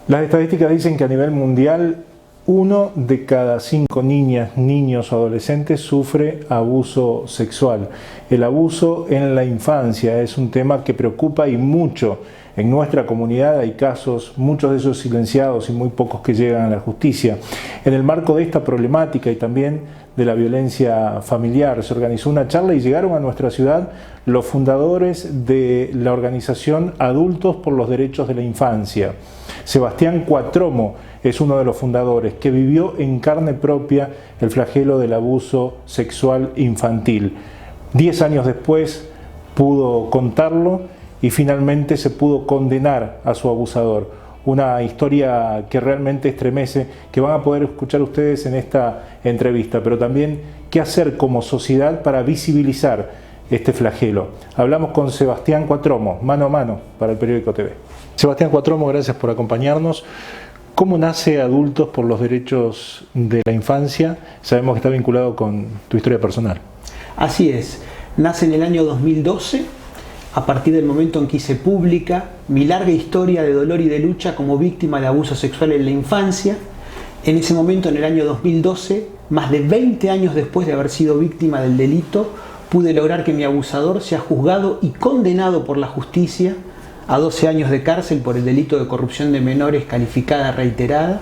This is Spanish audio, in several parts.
Las estadísticas dicen que a nivel mundial 1 de cada 5 niñas, niños o adolescentes sufre abuso sexual. El abuso en la infancia es un tema que preocupa y mucho. En nuestra comunidad hay casos, muchos de ellos silenciados y muy pocos que llegan a la justicia. En el marco de esta problemática y también de la violencia familiar, se organizó una charla y llegaron a nuestra ciudad los fundadores de la organización Adultos por los Derechos de la Infancia. Sebastián Cuatromo es uno de los fundadores que vivió en carne propia el flagelo del abuso sexual infantil. 10 años después pudo contarlo y finalmente se pudo condenar a su abusador. Una historia que realmente estremece, que van a poder escuchar ustedes en esta entrevista, pero también qué hacer como sociedad para visibilizar este flagelo. Hablamos con Sebastián Cuatromo, mano a mano, para el Periódico TV. Sebastián Cuatromo, gracias por acompañarnos. ¿Cómo nace Adultos por los Derechos de la Infancia? Sabemos que está vinculado con tu historia personal. Así es, nace en el año 2012, a partir del momento en que hice pública mi larga historia de dolor y de lucha como víctima de abuso sexual en la infancia. En ese momento, en el año 2012, más de 20 años después de haber sido víctima del delito, pude lograr que mi abusador sea juzgado y condenado por la justicia a 12 años de cárcel por el delito de corrupción de menores calificada reiterada.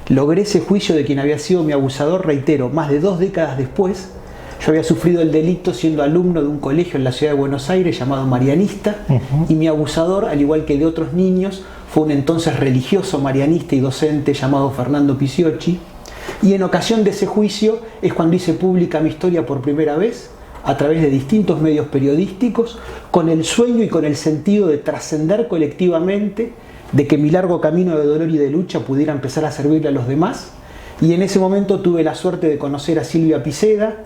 Logré ese juicio de quien había sido mi abusador, reitero, más de 2 décadas después. Yo había sufrido el delito siendo alumno de un colegio en la ciudad de Buenos Aires llamado Marianista, y mi abusador, al igual que de otros niños, fue un entonces religioso marianista y docente llamado Fernando Pisiocchi. Y en ocasión de ese juicio es cuando hice pública mi historia por primera vez, a través de distintos medios periodísticos, con el sueño y con el sentido de trascender colectivamente, de que mi largo camino de dolor y de lucha pudiera empezar a servirle a los demás. Y en ese momento tuve la suerte de conocer a Silvia Piceda,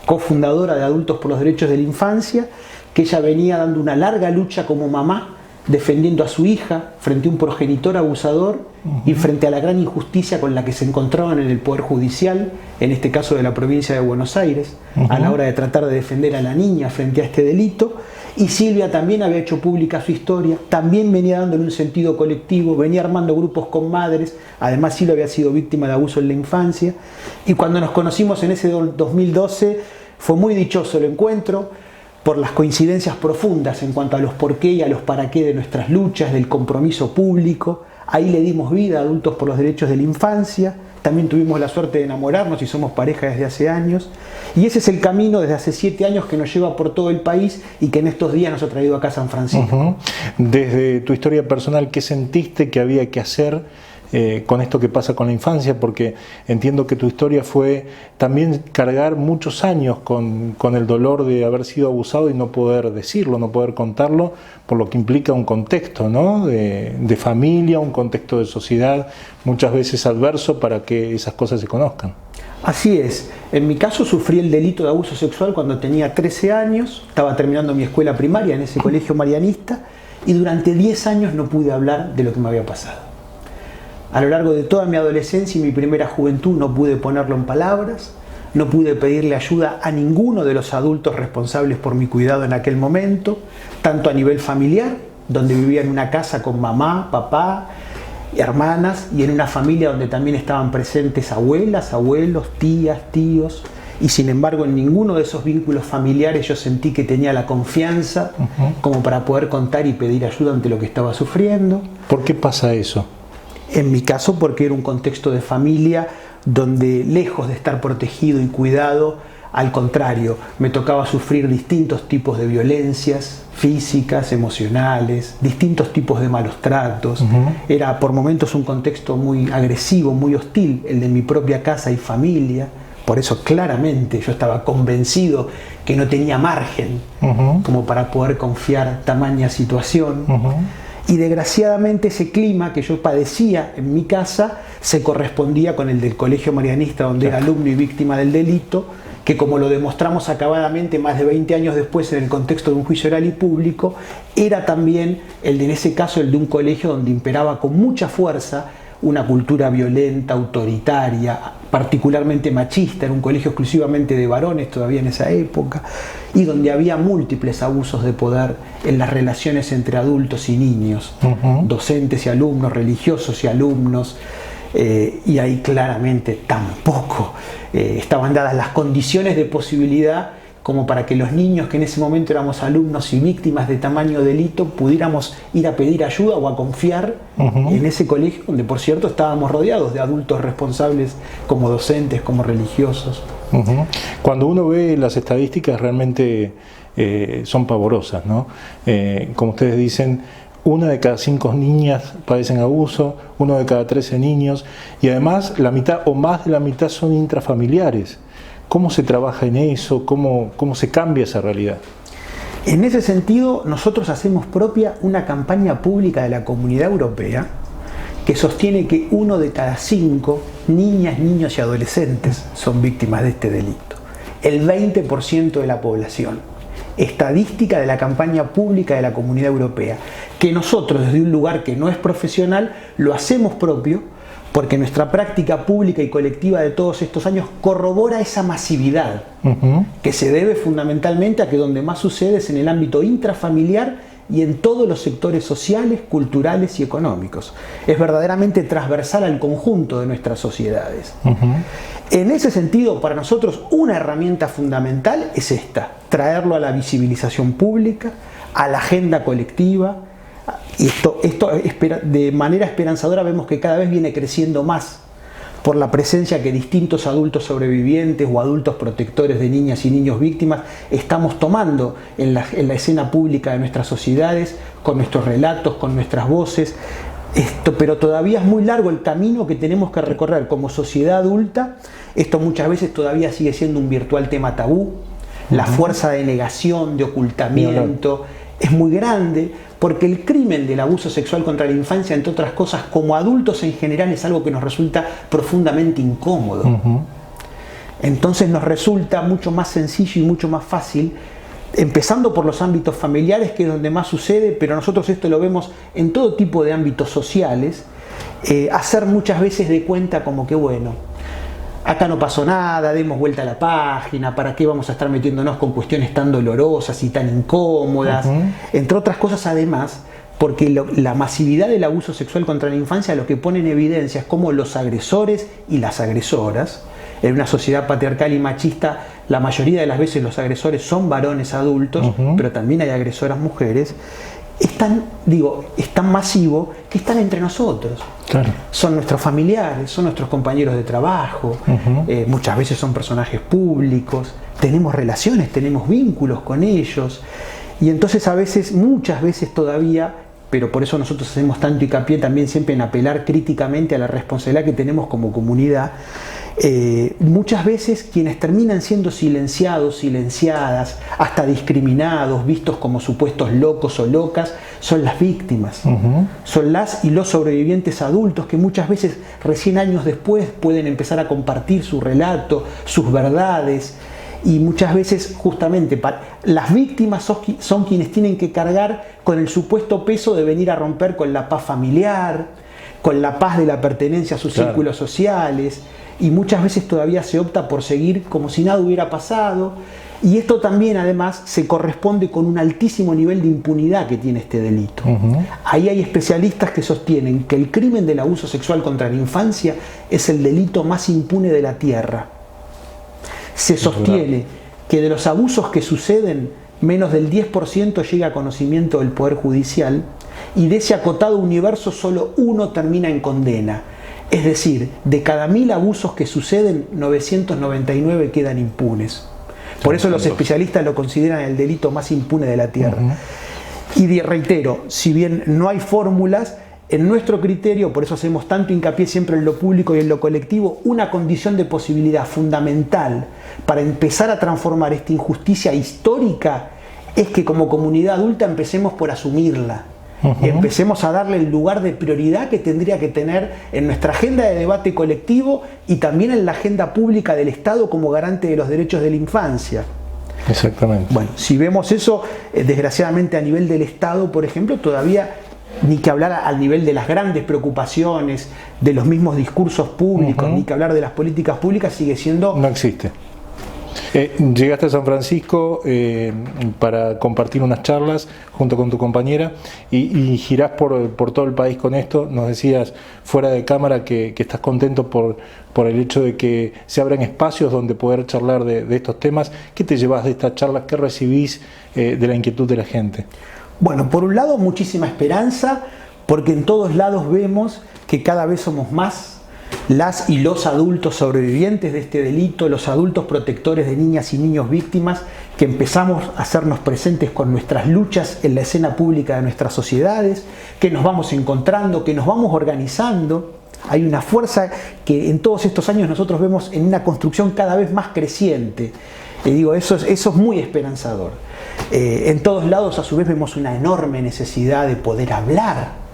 cofundadora de Adultos por los Derechos de la Infancia, que ella venía dando una larga lucha como mamá, defendiendo a su hija frente a un progenitor abusador y frente a la gran injusticia con la que se encontraban en el Poder Judicial, en este caso de la provincia de Buenos Aires, a la hora de tratar de defender a la niña frente a este delito. Y Silvia también había hecho pública su historia, también venía dándole un sentido colectivo, venía armando grupos con madres. Además, Silvia había sido víctima de abuso en la infancia. Y cuando nos conocimos en ese 2012, fue muy dichoso el encuentro, por las coincidencias profundas en cuanto a los por qué y a los para qué de nuestras luchas, del compromiso público. Ahí le dimos vida a Adultos por los Derechos de la Infancia. También tuvimos la suerte de enamorarnos y somos pareja desde hace años. Y ese es el camino desde hace 7 años que nos lleva por todo el país y que en estos días nos ha traído acá a San Francisco. Desde tu historia personal, ¿qué sentiste que había que hacer con esto que pasa con la infancia? Porque entiendo que tu historia fue también cargar muchos años con el dolor de haber sido abusado y no poder decirlo, no poder contarlo, por lo que implica un contexto, ¿no? de familia, un contexto de sociedad, muchas veces adverso para que esas cosas se conozcan. Así es. En mi caso sufrí el delito de abuso sexual cuando tenía 13 años, estaba terminando mi escuela primaria en ese colegio marianista y durante 10 años no pude hablar de lo que me había pasado. A lo largo de toda mi adolescencia y mi primera juventud no pude ponerlo en palabras, no pude pedirle ayuda a ninguno de los adultos responsables por mi cuidado en aquel momento, tanto a nivel familiar, donde vivía en una casa con mamá, papá, hermanas, y en una familia donde también estaban presentes abuelas, abuelos, tías, tíos, y sin embargo en ninguno de esos vínculos familiares yo sentí que tenía la confianza como para poder contar y pedir ayuda ante lo que estaba sufriendo. ¿Por qué pasa eso? En mi caso porque era un contexto de familia donde, lejos de estar protegido y cuidado, al contrario, me tocaba sufrir distintos tipos de violencias físicas, emocionales, distintos tipos de malos tratos. Era por momentos un contexto muy agresivo, muy hostil, el de mi propia casa y familia. Por eso claramente yo estaba convencido que no tenía margen como para poder confiar tamaña situación. Y desgraciadamente ese clima que yo padecía en mi casa se correspondía con el del colegio marianista, donde era alumno y víctima del delito, que como lo demostramos acabadamente más de 20 años después en el contexto de un juicio oral y público, era también el de, en ese caso, el de un colegio donde imperaba con mucha fuerza una cultura violenta, autoritaria, particularmente machista, era un colegio exclusivamente de varones todavía en esa época, y donde había múltiples abusos de poder en las relaciones entre adultos y niños, docentes y alumnos, religiosos y alumnos, y ahí claramente tampoco estaban dadas las condiciones de posibilidad como para que los niños que en ese momento éramos alumnos y víctimas de tamaño delito pudiéramos ir a pedir ayuda o a confiar en ese colegio, donde por cierto estábamos rodeados de adultos responsables como docentes, como religiosos. Cuando uno ve las estadísticas realmente son pavorosas, ¿no? Como ustedes dicen, 1 de cada 5 niñas padecen abuso, 1 de cada 13 niños, y además la mitad o más de la mitad son intrafamiliares. ¿Cómo se trabaja en eso? ¿Cómo se cambia esa realidad? En ese sentido, nosotros hacemos propia una campaña pública de la Comunidad Europea que sostiene que 1 de cada 5 niñas, niños y adolescentes son víctimas de este delito. El 20% de la población. Estadística de la campaña pública de la Comunidad Europea, que nosotros desde un lugar que no es profesional lo hacemos propio, porque nuestra práctica pública y colectiva de todos estos años corrobora esa masividad, que se debe fundamentalmente a que donde más sucede es en el ámbito intrafamiliar y en todos los sectores sociales, culturales y económicos. Es verdaderamente transversal al conjunto de nuestras sociedades. En ese sentido, para nosotros una herramienta fundamental es esta, traerlo a la visibilización pública, a la agenda colectiva. Y esto de manera esperanzadora vemos que cada vez viene creciendo más por la presencia que distintos adultos sobrevivientes o adultos protectores de niñas y niños víctimas estamos tomando en la escena pública de nuestras sociedades, con nuestros relatos, con nuestras voces. Pero todavía es muy largo el camino que tenemos que recorrer como sociedad adulta. Esto muchas veces todavía sigue siendo un virtual tema tabú. La fuerza de negación, de ocultamiento es muy grande, porque el crimen del abuso sexual contra la infancia, entre otras cosas, como adultos en general, es algo que nos resulta profundamente incómodo. Entonces nos resulta mucho más sencillo y mucho más fácil, empezando por los ámbitos familiares, que es donde más sucede, pero nosotros esto lo vemos en todo tipo de ámbitos sociales, hacer muchas veces de cuenta como que bueno, acá no pasó nada, demos vuelta a la página, ¿para qué vamos a estar metiéndonos con cuestiones tan dolorosas y tan incómodas? Entre otras cosas, además, porque la masividad del abuso sexual contra la infancia lo que pone en evidencia es cómo los agresores y las agresoras, en una sociedad patriarcal y machista, la mayoría de las veces los agresores son varones adultos, pero también hay agresoras mujeres, es tan masivo que están entre nosotros. Claro. Son nuestros familiares, son nuestros compañeros de trabajo, muchas veces son personajes públicos, tenemos relaciones, tenemos vínculos con ellos, y entonces muchas veces todavía, pero por eso nosotros hacemos tanto hincapié también siempre en apelar críticamente a la responsabilidad que tenemos como comunidad. Muchas veces quienes terminan siendo silenciados, silenciadas, hasta discriminados, vistos como supuestos locos o locas, son las víctimas. Son las y los sobrevivientes adultos que muchas veces recién años después pueden empezar a compartir su relato, sus verdades, y muchas veces justamente las víctimas son quienes tienen que cargar con el supuesto peso de venir a romper con la paz familiar, con la paz de la pertenencia a sus círculos sociales, y muchas veces todavía se opta por seguir como si nada hubiera pasado, y esto también además se corresponde con un altísimo nivel de impunidad que tiene este delito. Ahí hay especialistas que sostienen que el crimen del abuso sexual contra la infancia es el delito más impune de la tierra. Se sostiene que de los abusos que suceden, menos del 10% llega a conocimiento del Poder Judicial, y de ese acotado universo solo 1 termina en condena. Es decir, de cada 1000 abusos que suceden, 999 quedan impunes. Por eso los especialistas lo consideran el delito más impune de la tierra. Y reitero, si bien no hay fórmulas, en nuestro criterio, por eso hacemos tanto hincapié siempre en lo público y en lo colectivo, una condición de posibilidad fundamental para empezar a transformar esta injusticia histórica es que como comunidad adulta empecemos por asumirla. Empecemos a darle el lugar de prioridad que tendría que tener en nuestra agenda de debate colectivo y también en la agenda pública del Estado como garante de los derechos de la infancia. Exactamente. Bueno, si vemos eso, desgraciadamente a nivel del Estado, por ejemplo, todavía ni que hablar al nivel de las grandes preocupaciones, de los mismos discursos públicos, ni que hablar de las políticas públicas, sigue siendo... No existe. Llegaste a San Francisco para compartir unas charlas junto con tu compañera y girás por todo el país con esto. Nos decías fuera de cámara que estás contento por el hecho de que se abran espacios donde poder charlar de estos temas. ¿Qué te llevas de estas charlas? ¿Qué recibís de la inquietud de la gente? Bueno, por un lado muchísima esperanza, porque en todos lados vemos que cada vez somos más las y los adultos sobrevivientes de este delito, los adultos protectores de niñas y niños víctimas, que empezamos a hacernos presentes con nuestras luchas en la escena pública de nuestras sociedades, que nos vamos encontrando, que nos vamos organizando. Hay una fuerza que en todos estos años nosotros vemos en una construcción cada vez más creciente. Y digo, eso es muy esperanzador. En todos lados a su vez vemos una enorme necesidad de poder hablar,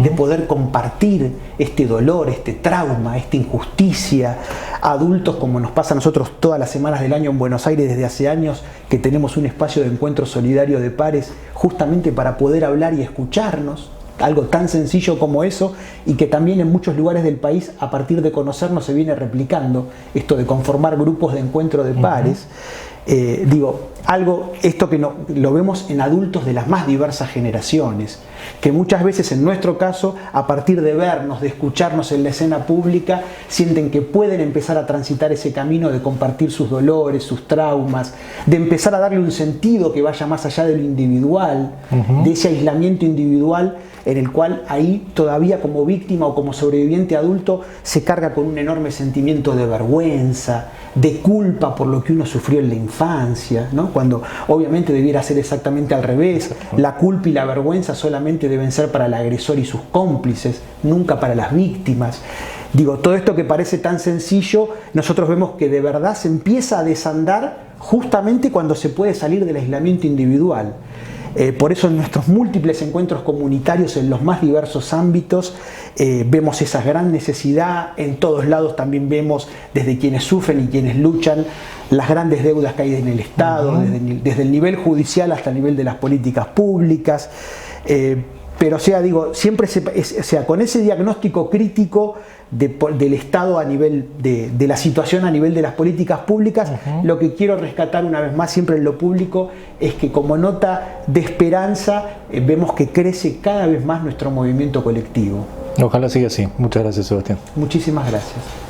de poder compartir este dolor, este trauma, esta injusticia. Adultos, como nos pasa a nosotros todas las semanas del año en Buenos Aires desde hace años, que tenemos un espacio de encuentro solidario de pares justamente para poder hablar y escucharnos. Algo tan sencillo como eso, y que también en muchos lugares del país, a partir de conocernos, se viene replicando esto de conformar grupos de encuentro de pares. Esto que lo vemos en adultos de las más diversas generaciones, que muchas veces en nuestro caso, a partir de vernos, de escucharnos en la escena pública, sienten que pueden empezar a transitar ese camino de compartir sus dolores, sus traumas, de empezar a darle un sentido que vaya más allá de lo individual, de ese aislamiento individual en el cual ahí todavía como víctima o como sobreviviente adulto se carga con un enorme sentimiento de vergüenza, de culpa por lo que uno sufrió en la infancia, ¿no? Cuando obviamente debiera ser exactamente al revés. La culpa y la vergüenza solamente deben ser para el agresor y sus cómplices, nunca para las víctimas. Todo esto que parece tan sencillo, nosotros vemos que de verdad se empieza a desandar justamente cuando se puede salir del aislamiento individual. Por eso en nuestros múltiples encuentros comunitarios en los más diversos ámbitos vemos esa gran necesidad. En todos lados también vemos desde quienes sufren y quienes luchan las grandes deudas que hay en el Estado, desde el nivel judicial hasta el nivel de las políticas públicas. Pero siempre con ese diagnóstico crítico del Estado a nivel de la situación a nivel de las políticas públicas, lo que quiero rescatar una vez más siempre en lo público es que como nota de esperanza vemos que crece cada vez más nuestro movimiento colectivo. Ojalá siga así. Muchas gracias, Sebastián. Muchísimas gracias.